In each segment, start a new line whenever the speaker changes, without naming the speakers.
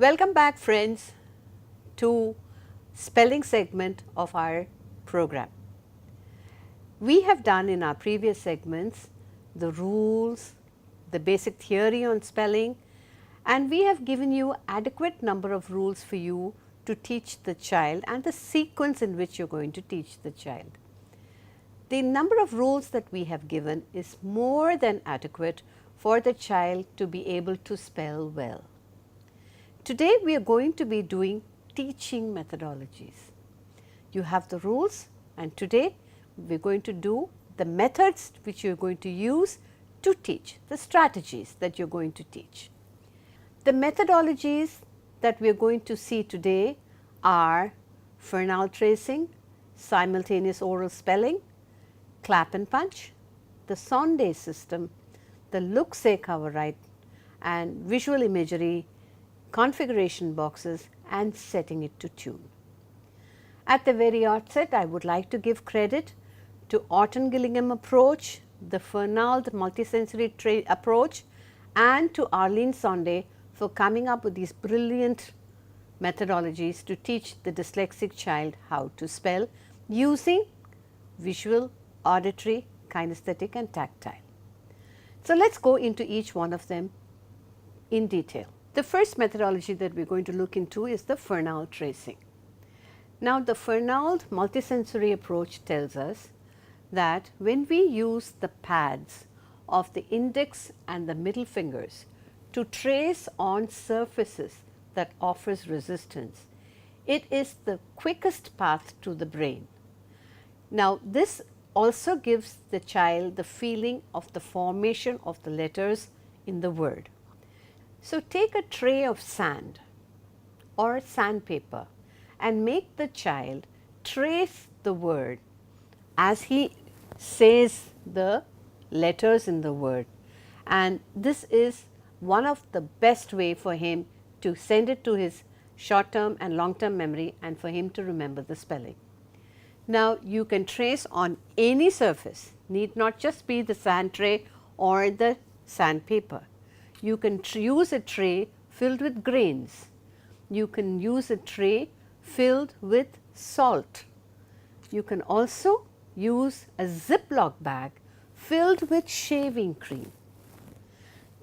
Welcome back friends to spelling segment of our program. We have done in our previous segments the rules, the basic theory on spelling, and we have given you adequate number of rules for you to teach the child and the sequence in which you are going to teach the child. The number of rules that we have given is more than adequate for the child to be able to spell well. Today we are going to be doing teaching methodologies. You have the rules, and today we are going to do the methods which you are going to use to teach, the strategies that you are going to teach. The methodologies that we are going to see today are Fernald tracing, simultaneous oral spelling, clap and punch, the Sonde system, the look-say cover write, and visual imagery, configuration boxes, and setting it to tune. At the very outset, I would like to give credit to Orton Gillingham approach, the Fernald multisensory approach, and to Arlene Sonde for coming up with these brilliant methodologies to teach the dyslexic child how to spell using visual, auditory, kinesthetic, and tactile. So, let us go into each one of them in detail. The first methodology that we are going to look into is the Fernald tracing. Now, the Fernald multisensory approach tells us that when we use the pads of the index and the middle fingers to trace on surfaces that offers resistance, it is the quickest path to the brain. Now, this also gives the child the feeling of the formation of the letters in the word. So, take a tray of sand or sandpaper and make the child trace the word as he says the letters in the word, and this is one of the best way for him to send it to his short term and long term memory and for him to remember the spelling. Now, you can trace on any surface, need not just be the sand tray or the sandpaper. You can use a tray filled with grains. You can use a tray filled with salt. You can also use a Ziploc bag filled with shaving cream.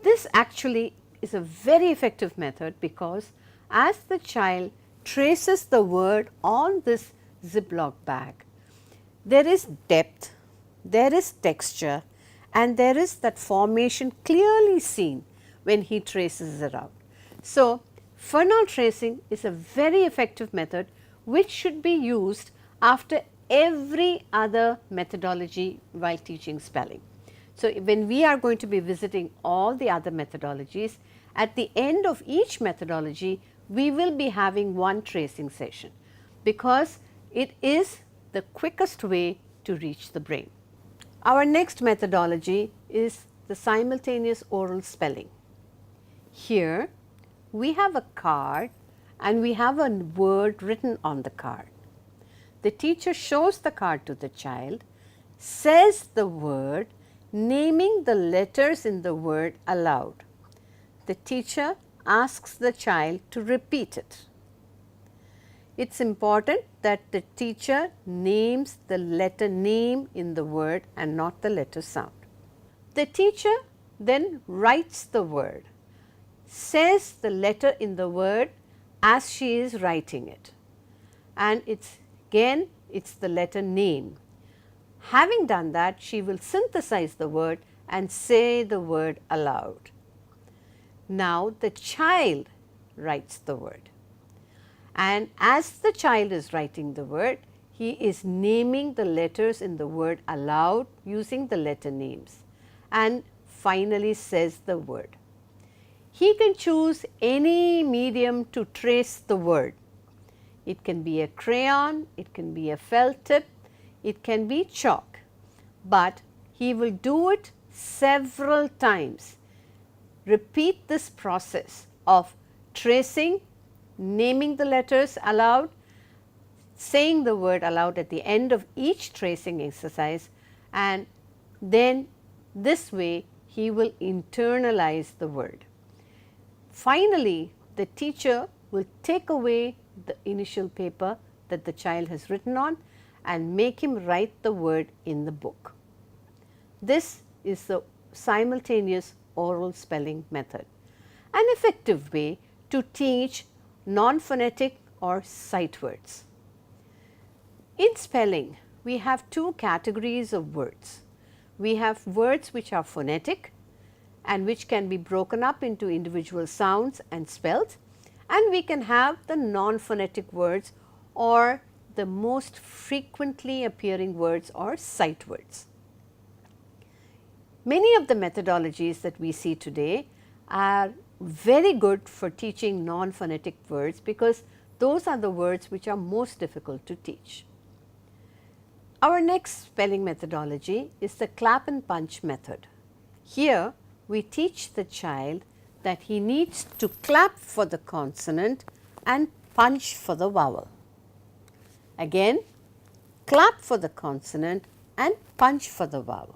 This actually is a very effective method because as the child traces the word on this Ziploc bag, there is depth, there is texture, and there is that formation clearly seen when he traces it out. So, Fernald tracing is a very effective method which should be used after every other methodology while teaching spelling. So, when we are going to be visiting all the other methodologies, at the end of each methodology we will be having one tracing session because it is the quickest way to reach the brain. Our next methodology is the simultaneous oral spelling. Here we have a card and we have a word written on the card. The teacher shows the card to the child, says the word, naming the letters in the word aloud. The teacher asks the child to repeat it. It is important that the teacher names the letter name in the word and not the letter sound. The teacher then writes the word, says the letter in the word as she is writing it, and it's the letter name. Having done that, she will synthesize the word and say the word aloud. Now, the child writes the word, and as the child is writing the word, he is naming the letters in the word aloud using the letter names and finally says the word. He can choose any medium to trace the word. It can be a crayon, it can be a felt tip, it can be chalk, but he will do it several times. Repeat this process of tracing, naming the letters aloud, saying the word aloud at the end of each tracing exercise, and then this way he will internalize the word. Finally, the teacher will take away the initial paper that the child has written on and make him write the word in the book. This is the simultaneous oral spelling method, an effective way to teach non-phonetic or sight words. In spelling, we have two categories of words. We have words which are phonetic and which can be broken up into individual sounds and spelled, and we can have the non-phonetic words or the most frequently appearing words or sight words. Many of the methodologies that we see today are very good for teaching non-phonetic words because those are the words which are most difficult to teach. Our next spelling methodology is the clap and punch method. Here we teach the child that he needs to clap for the consonant and punch for the vowel. Again, clap for the consonant and punch for the vowel.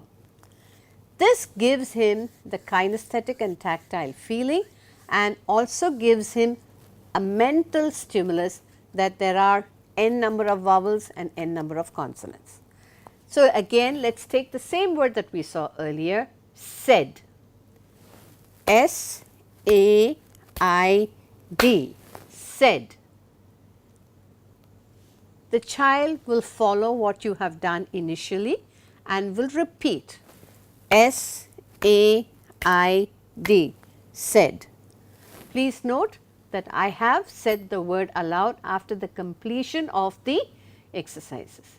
This gives him the kinesthetic and tactile feeling and also gives him a mental stimulus that there are n number of vowels and n number of consonants. So, again let us take the same word that we saw earlier, said, S-A-I-D, said. The child will follow what you have done initially and will repeat S-A-I-D, said. Please note that I have said the word aloud after the completion of the exercises.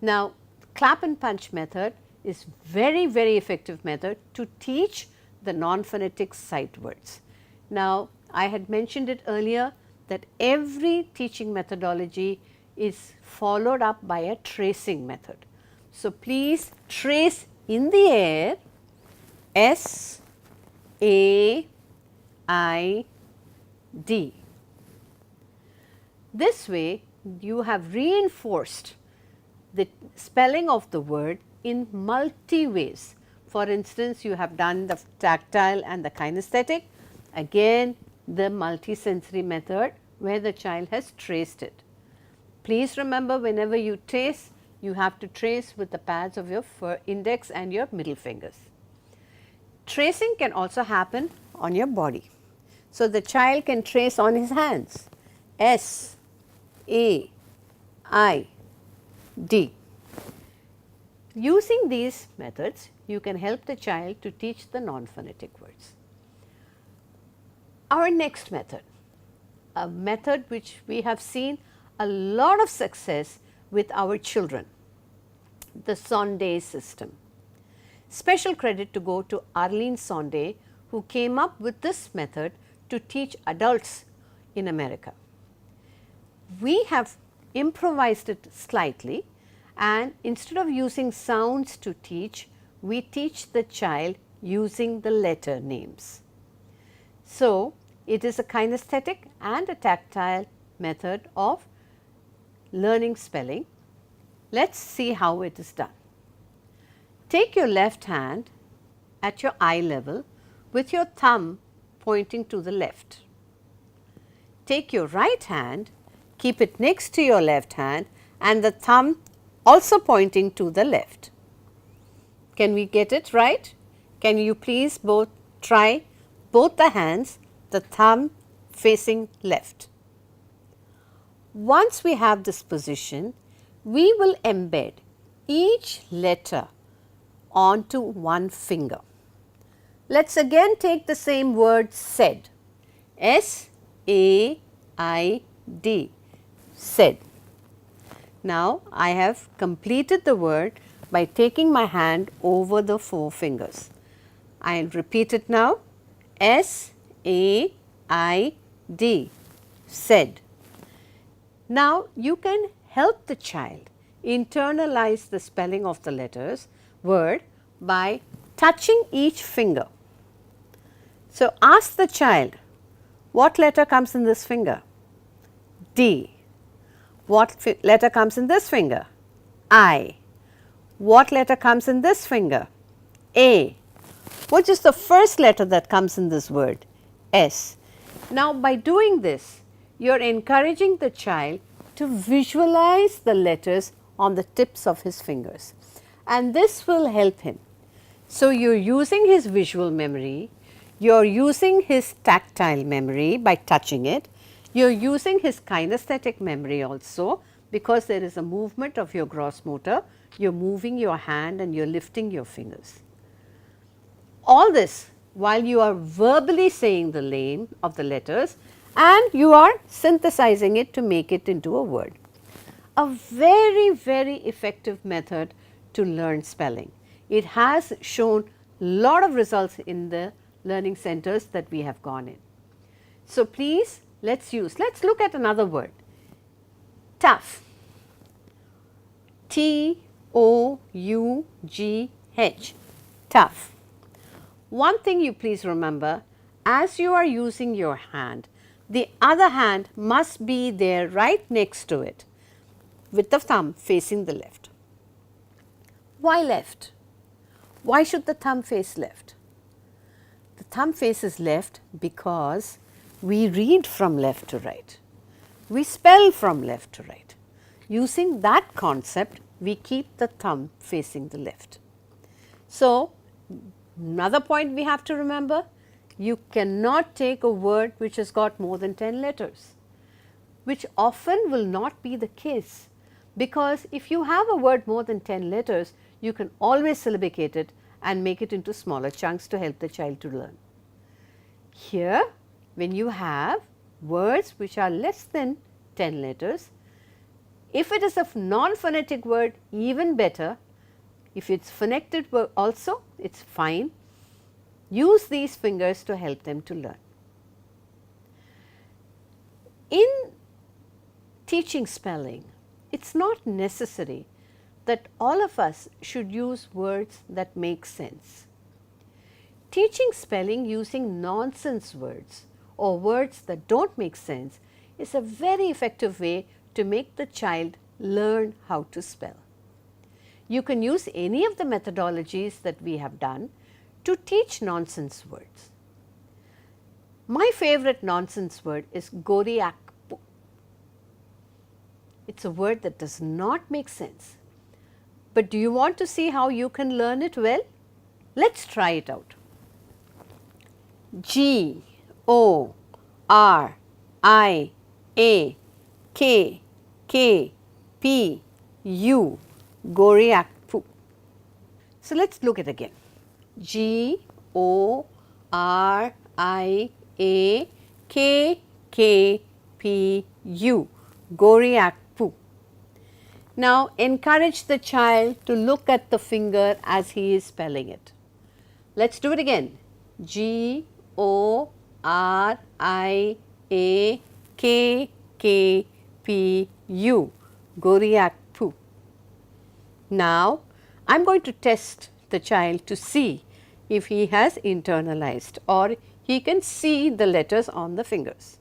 Now, clap and punch method is very effective method to teach the non-phonetic sight words. Now, I had mentioned it earlier that every teaching methodology is followed up by a tracing method. So, please trace in the air S-A-I-D. This way you have reinforced the spelling of the word in multi ways. For instance, you have done the tactile and the kinesthetic, again the multisensory method where the child has traced it. Please remember, whenever you trace, you have to trace with the pads of your index and your middle fingers. Tracing can also happen on your body. So, the child can trace on his hands S, A, I, D. Using these methods, you can help the child to teach the non-phonetic words. Our next method, a method which we have seen a lot of success with our children, the Sonde system. Special credit to go to Arlene Sonde, who came up with this method to teach adults in America. We have improvised it slightly, and instead of using sounds to teach, we teach the child using the letter names. So, it is a kinesthetic and a tactile method of learning spelling. Let us see how it is done. Take your left hand at your eye level with your thumb pointing to the left. Take your right hand, keep it next to your left hand and the thumb also pointing to the left. Can we get it right? Can you please both try both the hands, the thumb facing left. Once we have this position, we will embed each letter onto one finger. Let us again take the same word said, S-A-I-D, said. Now, I have completed the word by taking my hand over the four fingers. I will repeat it now, S-A-I-D, said. Now, you can help the child internalize the spelling of the letters word by touching each finger. So, ask the child, what letter comes in this finger? D. What letter comes in this finger? I. What letter comes in this finger? A. What is the first letter that comes in this word? S. Now, by doing this, you are encouraging the child to visualize the letters on the tips of his fingers, and this will help him. So, you are using his visual memory, you are using his tactile memory by touching it, you are using his kinesthetic memory also, because there is a movement of your gross motor, you are moving your hand and you are lifting your fingers. All this while you are verbally saying the name of the letters and you are synthesizing it to make it into a word. A very, very effective method to learn spelling. It has shown lot of results in the learning centers that we have gone in. So, please let's look at another word, tough, T-O-U-G-H, tough. One thing you please remember, as you are using your hand, the other hand must be there right next to it with the thumb facing the left. Why left? Why should the thumb face left? The thumb faces left because we read from left to right. We spell from left to right. Using that concept, we keep the thumb facing the left. So, another point we have to remember, you cannot take a word which has got more than 10 letters, which often will not be the case, because if you have a word more than 10 letters, you can always syllabicate it and make it into smaller chunks to help the child to learn. Here, when you have words which are less than 10 letters, if it is a non-phonetic word, even better. If it is phonetic also, it is fine. Use these fingers to help them to learn. In teaching spelling, it is not necessary that all of us should use words that make sense. Teaching spelling using nonsense words or words that do not make sense is a very effective way to make the child learn how to spell. You can use any of the methodologies that we have done to teach nonsense words. My favorite nonsense word is goriakpu. It is a word that does not make sense. But do you want to see how you can learn it well? Let us try it out. G-O-R-I-A-K-K-P-U, goriakpu. So, let us look at it again. G-O-R-I-A-K-K-P-U, goriakpu. Now, encourage the child to look at the finger as he is spelling it. Let us do it again. G-O-R-I-A-K-K-P-U, goriakpu. Now, I am going to test the child to see if he has internalized or he can see the letters on the fingers.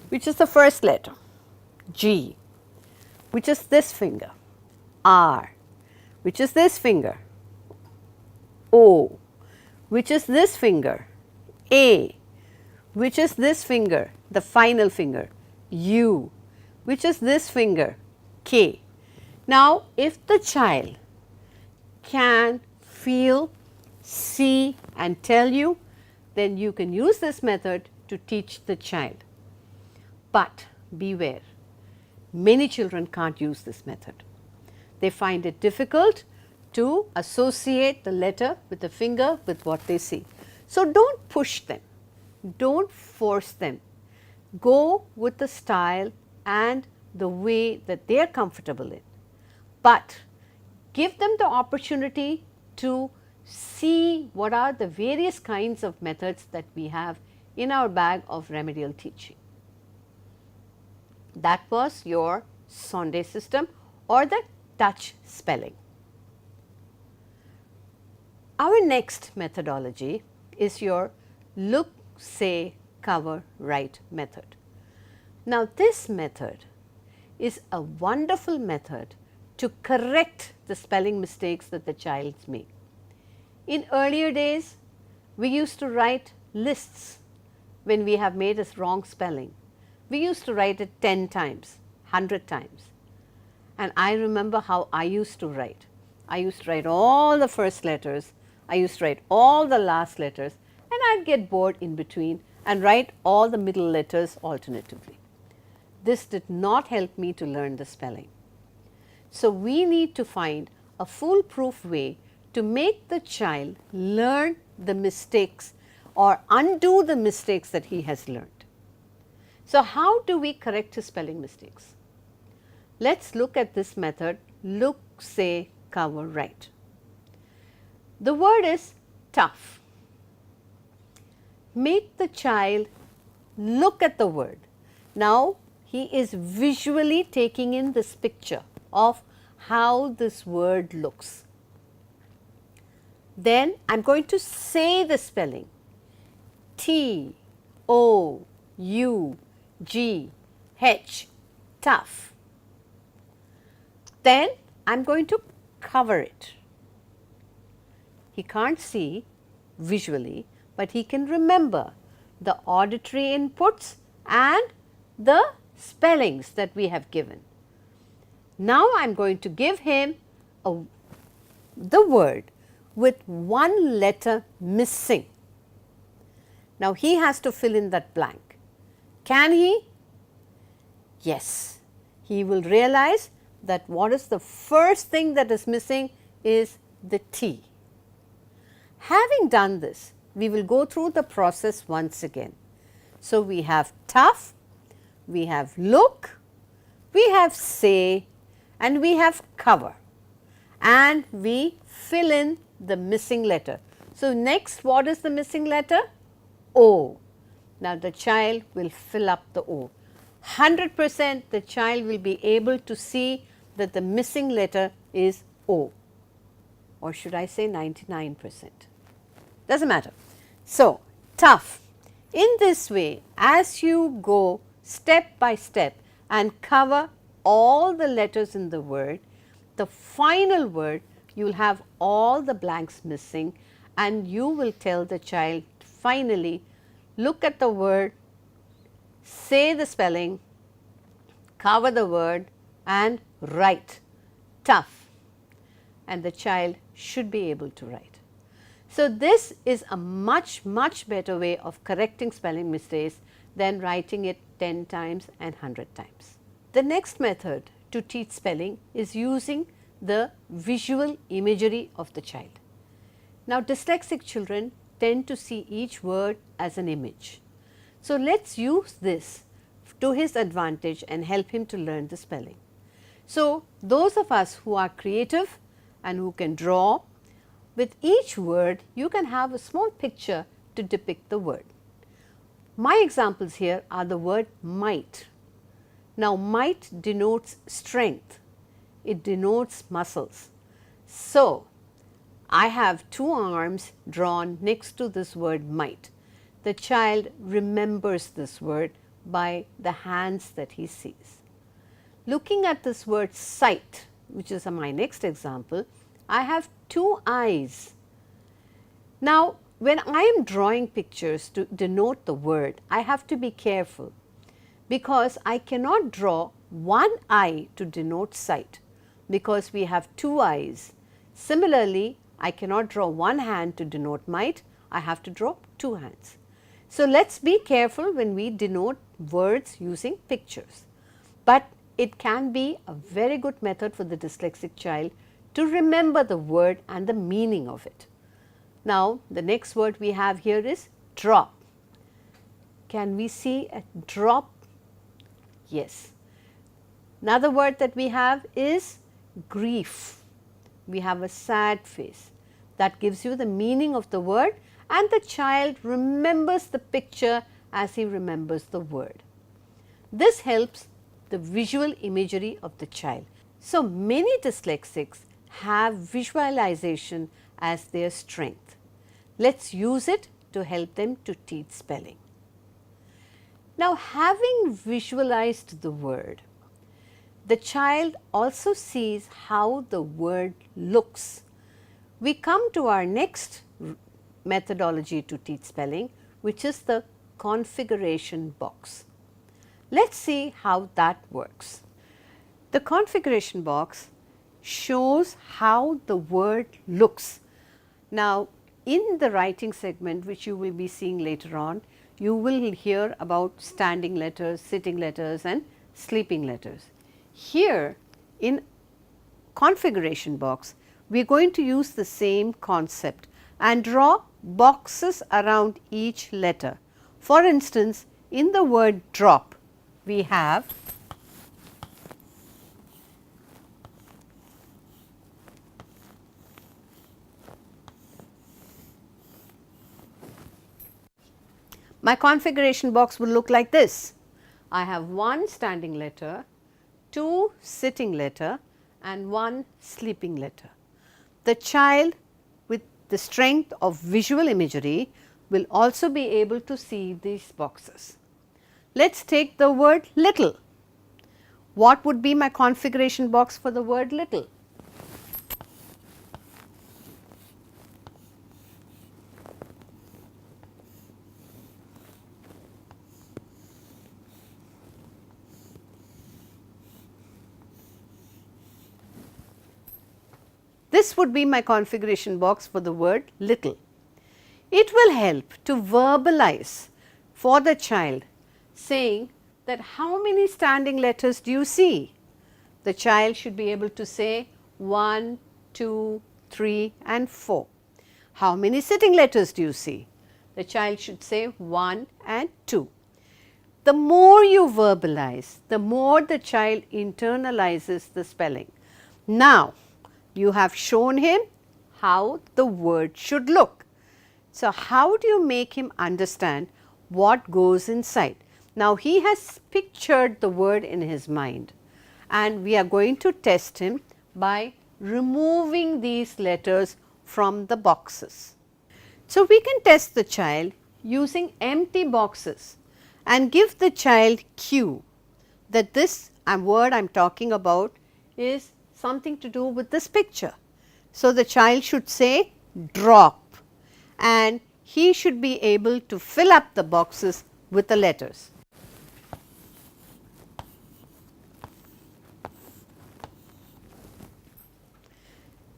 Which is the first letter? G. Which is this finger? R. Which is this finger? O. Which is this finger? A. Which is this finger? The final finger? U. Which is this finger? K. Now, if the child can feel, see and tell you, then you can use this method to teach the child. But beware, many children can't use this method. They find it difficult to associate the letter with the finger with what they see. So, do not push them, do not force them, go with the style and the way that they are comfortable in, but give them the opportunity to see what are the various kinds of methods that we have in our bag of remedial teaching. That was your Sonde system or the touch spelling. Our next methodology is your look, say, cover, write method. Now, this method is a wonderful method to correct the spelling mistakes that the child make. In earlier days, we used to write lists when we have made a wrong spelling, we used to write it 10 times, 100 times. And I remember how I used to write. I used to write all the first letters, I used to write all the last letters, and I'd get bored in between and write all the middle letters alternatively. This did not help me to learn the spelling. So we need to find a foolproof way to make the child learn the mistakes or undo the mistakes that he has learned. So how do we correct his spelling mistakes? Let's look at this method, look, say, cover, write. The word is tough. Make the child look at the word. Now he is visually taking in this picture of how this word looks. Then I am going to say the spelling, T, O, U, G, H, tough. Then I am going to cover it. He can't see visually, but he can remember the auditory inputs and the spellings that we have given. Now I am going to give him the word with one letter missing. Now he has to fill in that blank. Can he? Yes. He will realize that what is the first thing that is missing is the T. Having done this, we will go through the process once again. So we have tough, we have look, we have say, and we have cover, and we fill in the missing letter. So next, what is the missing letter? O. Now the child will fill up the O. 100% the child will be able to see that the missing letter is O, or should I say 99%, does not matter. So tough. In this way, as you go step by step and cover all the letters in the word, the final word you will have all the blanks missing, and you will tell the child finally, look at the word, say the spelling, cover the word and write tough, and the child should be able to write. So this is a much better way of correcting spelling mistakes than writing it 10 times and 100 times. The next method to teach spelling is using the visual imagery of the child. Now dyslexic children tend to see each word as an image. So let's use this to his advantage and help him to learn the spelling. So those of us who are creative and who can draw, with each word you can have a small picture to depict the word. My examples here are the word might. Now might denotes strength, it denotes muscles. So I have two arms drawn next to this word might. The child remembers this word by the hands that he sees. Looking at this word sight, which is my next example, I have two eyes. Now when I am drawing pictures to denote the word, I have to be careful, because I cannot draw one eye to denote sight, because we have two eyes. Similarly, I cannot draw one hand to denote might, I have to draw two hands. So let's be careful when we denote words using pictures, but it can be a very good method for the dyslexic child to remember the word and the meaning of it. Now the next word we have here is drop. Can we see a drop? Yes. Another word that we have is grief. We have a sad face. That gives you the meaning of the word, and the child remembers the picture as he remembers the word. This helps the visual imagery of the child. So many dyslexics have visualization as their strength. Let's use it to help them to teach spelling. Now having visualized the word, the child also sees how the word looks. We come to our next methodology to teach spelling, which is the configuration box. Let's see how that works. The configuration box shows how the word looks. Now, in the writing segment, which you will be seeing later on, you will hear about standing letters, sitting letters and sleeping letters. Here in configuration box, we are going to use the same concept and draw boxes around each letter. For instance, in the word drop, we have my configuration box will look like this. I have one standing letter, two sitting letter and one sleeping letter. The child with the strength of visual imagery will also be able to see these boxes. Let us take the word little. What would be my configuration box for the word little? This would be my configuration box for the word little. It will help to verbalize for the child, saying that how many standing letters do you see? The child should be able to say 1, 2, 3 and 4. How many sitting letters do you see? The child should say 1 and 2. The more you verbalize, the more the child internalizes the spelling. Now, you have shown him how the word should look. So, how do you make him understand what goes inside? Now, he has pictured the word in his mind and we are going to test him by removing these letters from the boxes. So, we can test the child using empty boxes and give the child cue that this word I am talking about is something to do with this picture. So, the child should say drop and he should be able to fill up the boxes with the letters.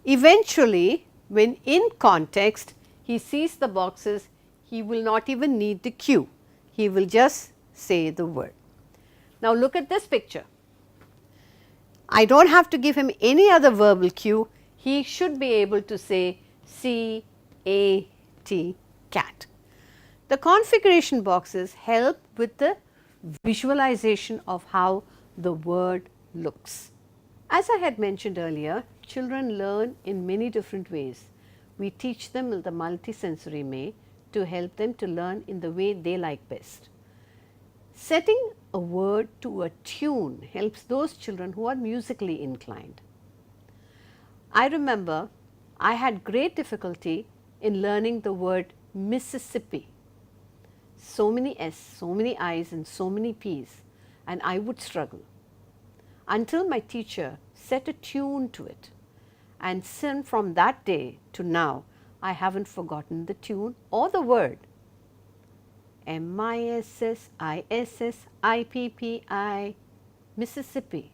Eventually, when in context he sees the boxes, he will not even need the cue, he will just say the word. Now, look at this picture. I do not have to give him any other verbal cue, he should be able to say C-A-T, cat. The configuration boxes help with the visualization of how the word looks. As I had mentioned earlier, children learn in many different ways. We teach them the multisensory way to help them to learn in the way they like best. Setting a word to a tune helps those children who are musically inclined. I remember I had great difficulty in learning the word Mississippi. So many S, so many I's and so many P's, and I would struggle until my teacher set a tune to it, and since from that day to now I haven't forgotten the tune or the word. M-I-S-S-I-S-S-I-P-P-I, Mississippi.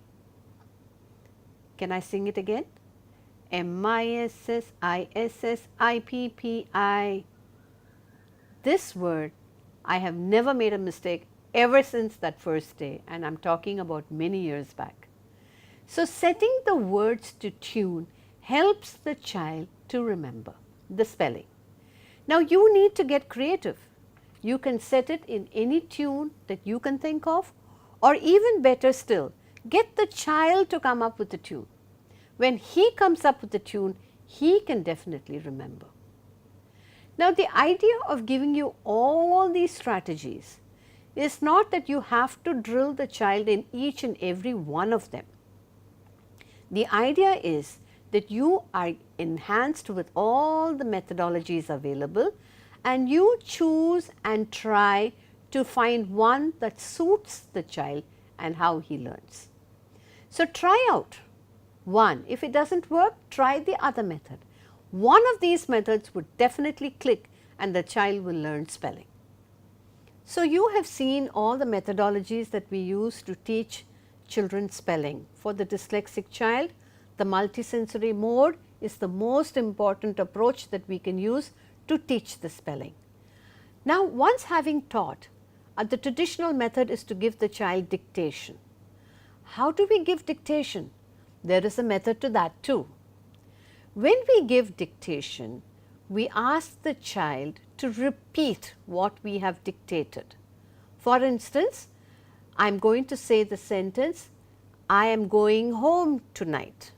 Can I sing it again? M-I-S-S-I-S-S-I-P-P-I. This word, I have never made a mistake ever since that first day, and I am talking about many years back. So, setting the words to tune helps the child to remember the spelling. Now, you need to get creative. You can set it in any tune that you can think of, or even better still, get the child to come up with the tune. When he comes up with the tune, he can definitely remember. Now, the idea of giving you all these strategies is not that you have to drill the child in each and every one of them. The idea is that you are enhanced with all the methodologies available and you choose and try to find one that suits the child and how he learns. So, try out one. If it does not work, try the other method. One of these methods would definitely click and the child will learn spelling. So, you have seen all the methodologies that we use to teach children spelling. For the dyslexic child, the multisensory mode is the most important approach that we can use to teach the spelling. Now, once having taught, the traditional method is to give the child dictation. How do we give dictation? There is a method to that too. When we give dictation, we ask the child to repeat what we have dictated. For instance, I am going to say the sentence, I am going home tonight.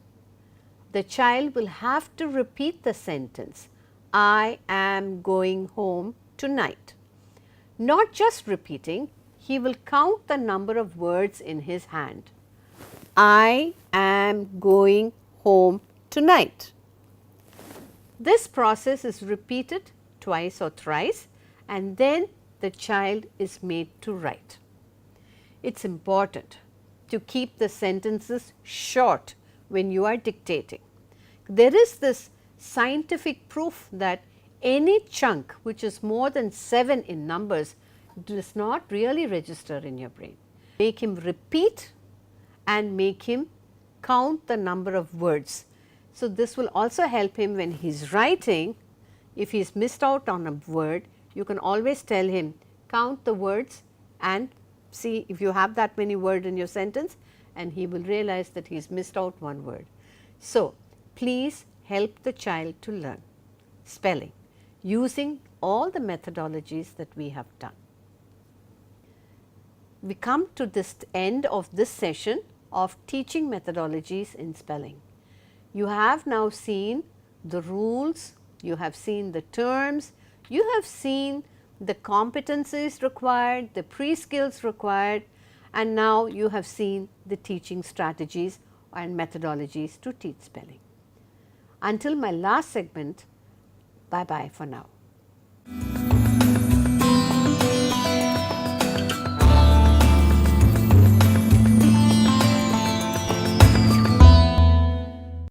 The child will have to repeat the sentence, I am going home tonight. Not just repeating, he will count the number of words in his hand. I am going home tonight. This process is repeated twice or thrice, and then the child is made to write. It is important to keep the sentences short when you are dictating. There is this scientific proof that any chunk which is more than 7 in numbers does not really register in your brain. Make him repeat and make him count the number of words. So, this will also help him when he is writing. If he is missed out on a word, you can always tell him count the words and see if you have that many words in your sentence, and he will realize that he has missed out one word. So, please help the child to learn spelling using all the methodologies that we have done. We come to this end of this session of teaching methodologies in spelling. You have now seen the rules, you have seen the terms, you have seen the competencies required, the pre-skills required, and now you have seen the teaching strategies and methodologies to teach spelling. Until my last segment, bye bye for now.